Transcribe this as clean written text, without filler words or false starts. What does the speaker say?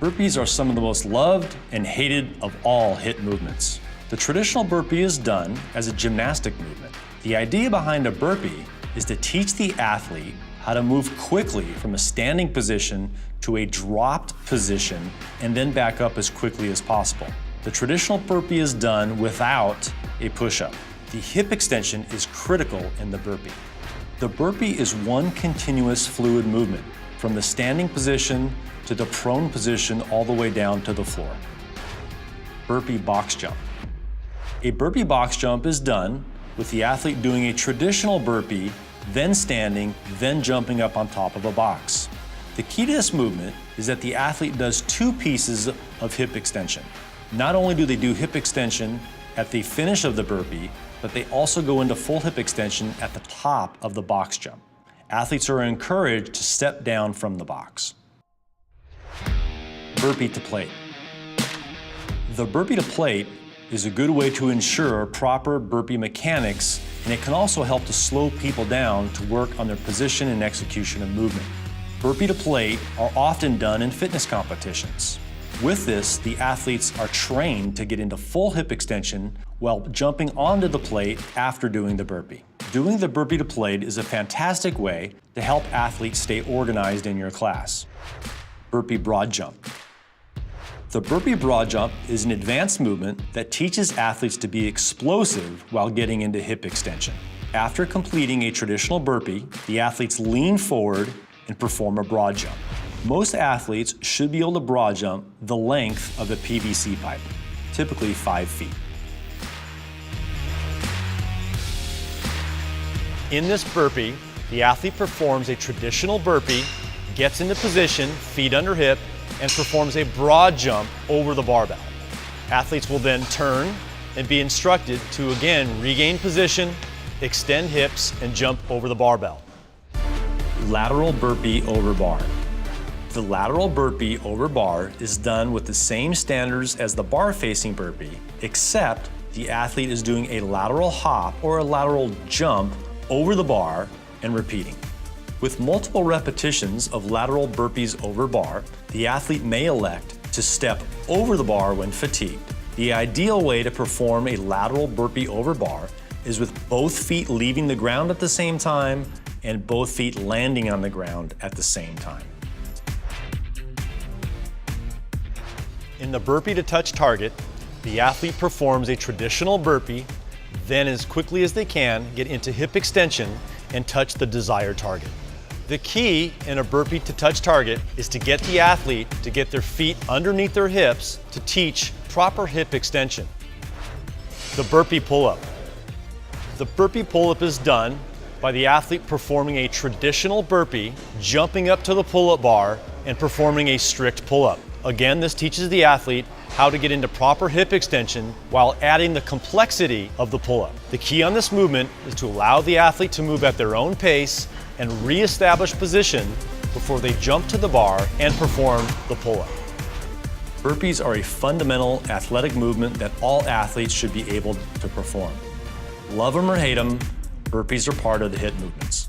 Burpees are some of the most loved and hated of all HIIT movements. The traditional burpee is done as a gymnastic movement. The idea behind a burpee is to teach the athlete how to move quickly from a standing position to a dropped position and then back up as quickly as possible. The traditional burpee is done without a push-up. The hip extension is critical in the burpee. The burpee is one continuous fluid movement from the standing position to the prone position all the way down to the floor. Burpee box jump. A burpee box jump is done with the athlete doing a traditional burpee, then standing, then jumping up on top of a box. The key to this movement is that the athlete does two pieces of hip extension. Not only do they do hip extension at the finish of the burpee, but they also go into full hip extension at the top of the box jump. Athletes are encouraged to step down from the box. Burpee to plate. The burpee to plate is a good way to ensure proper burpee mechanics, and it can also help to slow people down to work on their position and execution of movement. Burpee to plate are often done in fitness competitions. With this, the athletes are trained to get into full hip extension while jumping onto the plate after doing the burpee. Doing the burpee to plate is a fantastic way to help athletes stay organized in your class. Burpee broad jump. The burpee broad jump is an advanced movement that teaches athletes to be explosive while getting into hip extension. After completing a traditional burpee, the athletes lean forward and perform a broad jump. Most athletes should be able to broad jump the length of a PVC pipe, typically 5 feet. In this burpee, the athlete performs a traditional burpee, gets into position, feet under hip, and performs a broad jump over the barbell. Athletes will then turn and be instructed to again regain position, extend hips, and jump over the barbell. Lateral burpee over bar. The lateral burpee over bar is done with the same standards as the bar-facing burpee, except the athlete is doing a lateral hop or a lateral jump over the bar and repeating. With multiple repetitions of lateral burpees over bar, the athlete may elect to step over the bar when fatigued. The ideal way to perform a lateral burpee over bar is with both feet leaving the ground at the same time and both feet landing on the ground at the same time. In the burpee to touch target, the athlete performs a traditional burpee, then as quickly as they can get into hip extension and touch the desired target. The key in a burpee to touch target is to get the athlete to get their feet underneath their hips to teach proper hip extension. The burpee pull-up. The burpee pull-up is done by the athlete performing a traditional burpee, jumping up to the pull-up bar, and performing a strict pull-up. Again, this teaches the athlete how to get into proper hip extension while adding the complexity of the pull-up. The key on this movement is to allow the athlete to move at their own pace and re-establish position before they jump to the bar and perform the pull-up. Burpees are a fundamental athletic movement that all athletes should be able to perform. Love them or hate them, burpees are part of the HIIT movements.